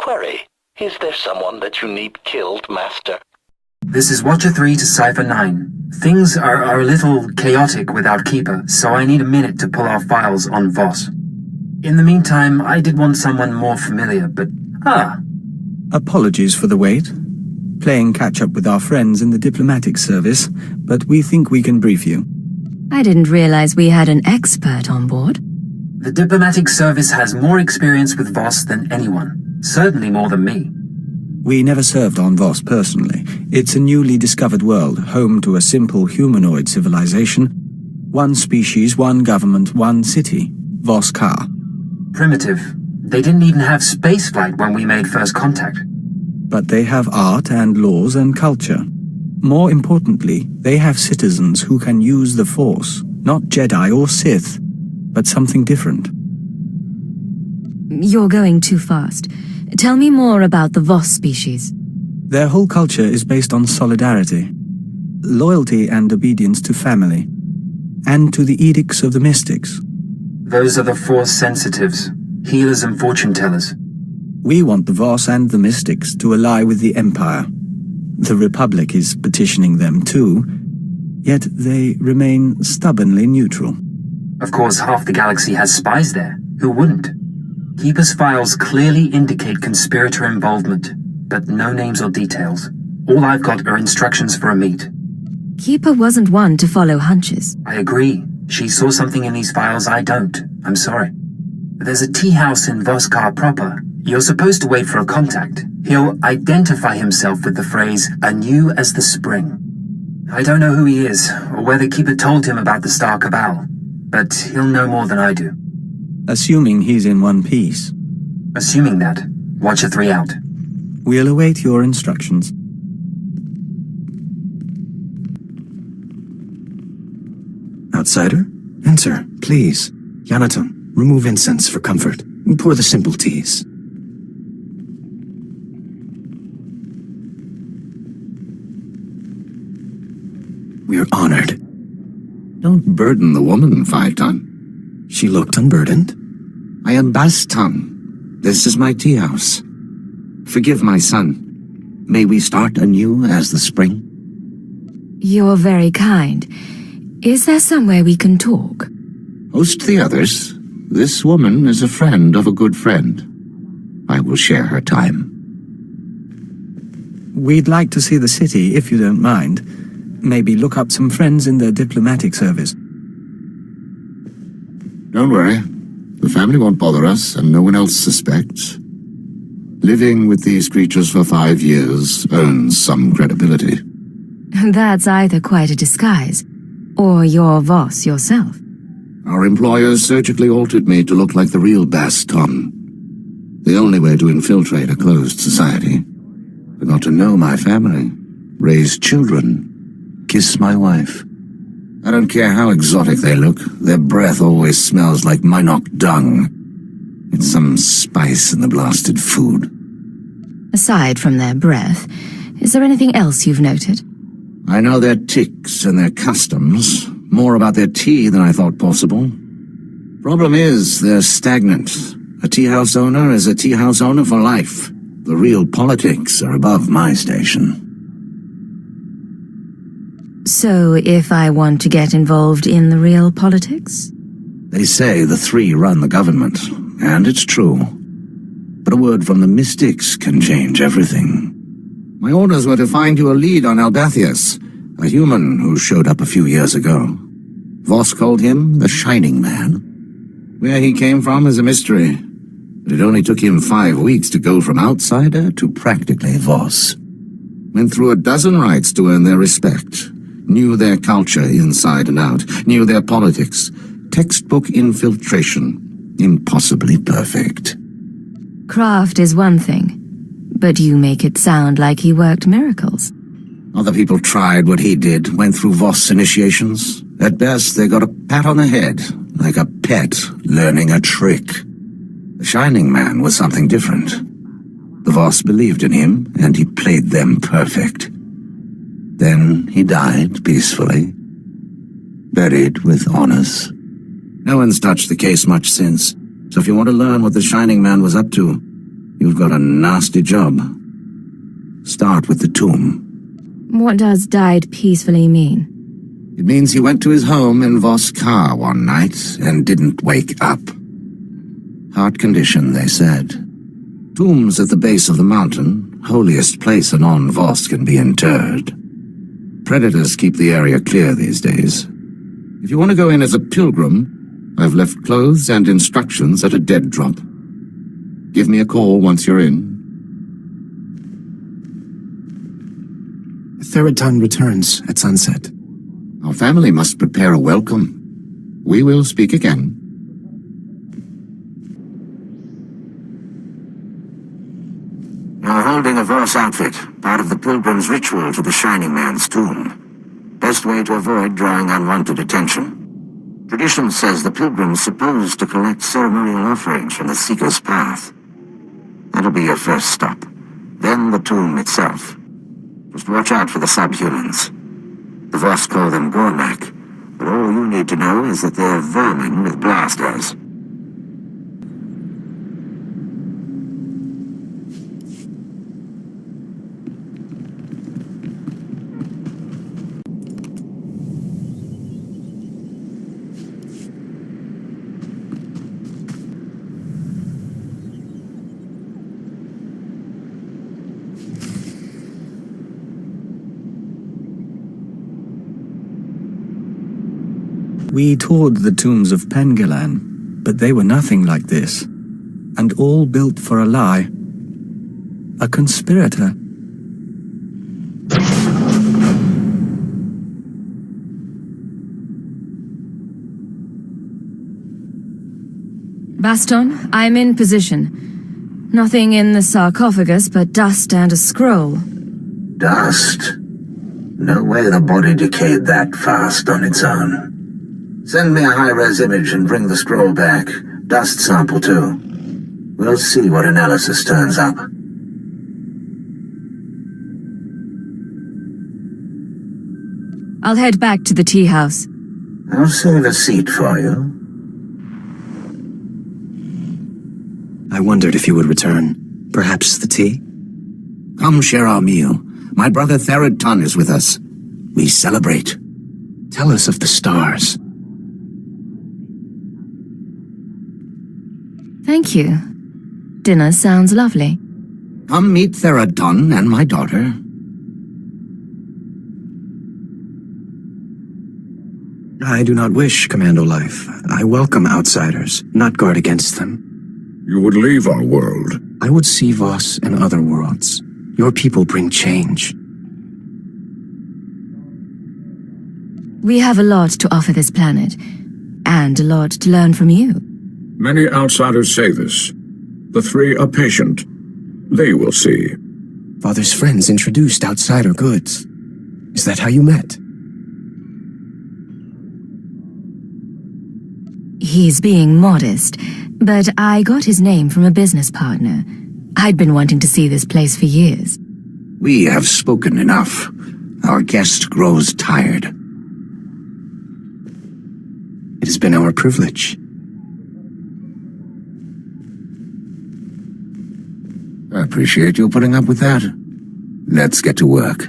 Query. Is there someone that you need killed, Master? This is Watcher 3 to Cipher 9. Things are a little chaotic without Keeper, so I need a minute to pull our files on Voss. In the meantime, I did want someone more familiar, but... Apologies for the wait. Playing catch-up with our friends in the diplomatic service, but we think we can brief you. I didn't realize we had an expert on board. The diplomatic service has more experience with Voss than anyone. Certainly more than me. We never served on Voss personally. It's a newly discovered world, home to a simple humanoid civilization. One species, one government, one city. Voss Ka. Primitive. They didn't even have spaceflight when we made first contact. But they have art and laws and culture. More importantly, they have citizens who can use the Force. Not Jedi or Sith, but something different. You're going too fast. Tell me more about the Voss species. Their whole culture is based on solidarity, loyalty and obedience to family, and to the edicts of the mystics. Those are the Force sensitives, healers and fortune tellers. We want the Voss and the mystics to ally with the Empire. The Republic is petitioning them too, yet they remain stubbornly neutral. Of course, half the galaxy has spies there. Who wouldn't? Keeper's files clearly indicate conspirator involvement, but no names or details. All I've got are instructions for a meet. Keeper wasn't one to follow hunches. I agree. She saw something in these files I don't. I'm sorry. There's a tea house in Voskar proper. You're supposed to wait for a contact. He'll identify himself with the phrase, anew as the spring. I don't know who he is, or whether Keeper told him about the Star Cabal, but he'll know more than I do. Assuming he's in one piece. Assuming that, Watcher 3 out. We'll await your instructions. Outsider? Enter, please. Yanaton, remove incense for comfort. And pour the simple teas. We're honored. Don't burden the woman, 5-ton. She looked unburdened. I am Baston. This is my tea house. Forgive my son. May we start anew as the spring? You're very kind. Is there somewhere we can talk? Host the others. This woman is a friend of a good friend. I will share her time. We'd like to see the city, if you don't mind. Maybe look up some friends in the diplomatic service. Don't worry. The family won't bother us, and no one else suspects. Living with these creatures for 5 years earns some credibility. That's either quite a disguise, or you're Voss yourself. Our employers surgically altered me to look like the real Baston. The only way to infiltrate a closed society. I got to know my family, raise children, kiss my wife. I don't care how exotic they look, their breath always smells like Minok dung. It's some spice in the blasted food. Aside from their breath, is there anything else you've noted? I know their tics and their customs, more about their tea than I thought possible. Problem is, they're stagnant. A tea house owner is a tea house owner for life. The real politics are above my station. So, if I want to get involved in the real politics? They say the three run the government, and it's true. But a word from the mystics can change everything. My orders were to find you a lead on Albathius, a human who showed up a few years ago. Voss called him the Shining Man. Where he came from is a mystery, but it only took him 5 weeks to go from outsider to practically Voss. Went through a dozen rites to earn their respect. Knew their culture inside and out, knew their politics. Textbook infiltration. Impossibly perfect. Craft is one thing, but you make it sound like he worked miracles. Other people tried what he did, went through Voss initiations. At best, they got a pat on the head, like a pet learning a trick. The Shining Man was something different. The Voss believed in him, and he played them perfect. Then he died peacefully, buried with honors. No one's touched the case much since, so if you want to learn what the Shining Man was up to, You've got a nasty job. Start with the tomb. What does died peacefully mean? It means he went to his home in Voskar one night and didn't wake up. Heart condition, they said. Tombs at the base of the mountain, holiest place a non-Voss can be interred. Predators keep the area clear these days. If you want to go in as a pilgrim, I've left clothes and instructions at a dead drop. Give me a call once you're in. Theriton returns at sunset. Our family must prepare a welcome. We will speak again. You're holding a Voss outfit, part of the pilgrim's ritual to the Shining Man's tomb. Best way to avoid drawing unwanted attention. Tradition says the pilgrim's supposed to collect ceremonial offerings from the Seeker's Path. That'll be your first stop. Then the tomb itself. Just watch out for the subhumans. The Voss call them Gornak, but all you need to know is that they're vermin with blasters. We toured the tombs of Pengelan, but they were nothing like this. And all built for a lie. A conspirator. Baston, I'm in position. Nothing in the sarcophagus but dust and a scroll. Dust? No way the body decayed that fast on its own. Send me a high-res image and bring the scroll back. Dust sample, too. We'll see what analysis turns up. I'll head back to the tea house. I'll save a seat for you. I wondered if you would return. Perhaps the tea? Come share our meal. My brother Theriton is with us. We celebrate. Tell us of the stars. Thank you. Dinner sounds lovely. Come meet Theriton and my daughter. I do not wish commando life. I welcome outsiders, not guard against them. You would leave our world. I would see Voss and other worlds. Your people bring change. We have a lot to offer this planet, and a lot to learn from you. Many outsiders say this. The three are patient. They will see. Father's friends introduced outsider goods. Is that how you met? He's being modest, but I got his name from a business partner. I'd been wanting to see this place for years. We have spoken enough. Our guest grows tired. It has been our privilege. I appreciate you putting up with that. Let's get to work.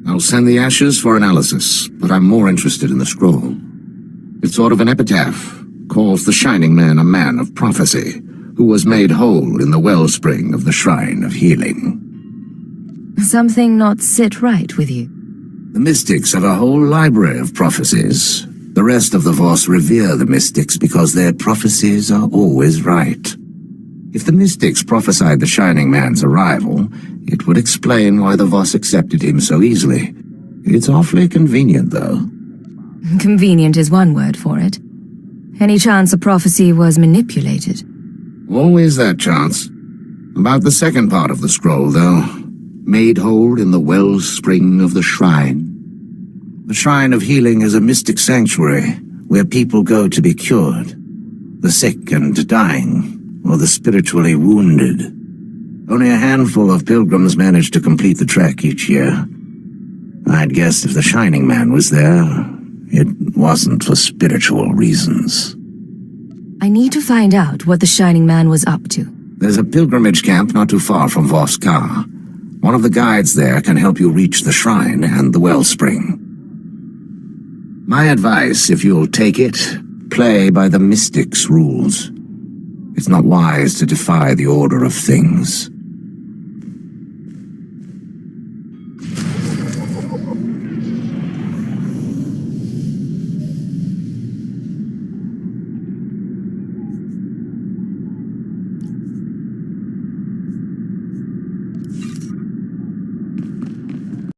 I'll send the ashes for analysis, but I'm more interested in the scroll. It's sort of an epitaph. Calls the Shining Man a man of prophecy, who was made whole in the wellspring of the Shrine of Healing. Something not sit right with you. The mystics have a whole library of prophecies. The rest of the Voss revere the mystics because their prophecies are always right. If the mystics prophesied the Shining Man's arrival, it would explain why the Voss accepted him so easily. It's awfully convenient, though. Convenient is one word for it. Any chance a prophecy was manipulated? Always that chance. About the second part of the scroll, though. Made whole in the wellspring of the shrine. The Shrine of Healing is a mystic sanctuary where people go to be cured. The sick and dying, or the spiritually wounded. Only a handful of pilgrims manage to complete the trek each year. I'd guess if the Shining Man was there, it wasn't for spiritual reasons. I need to find out what the Shining Man was up to. There's a pilgrimage camp not too far from Voskar. One of the guides there can help you reach the shrine and the wellspring. My advice, if you'll take it, play by the Mystic's rules. It's not wise to defy the order of things.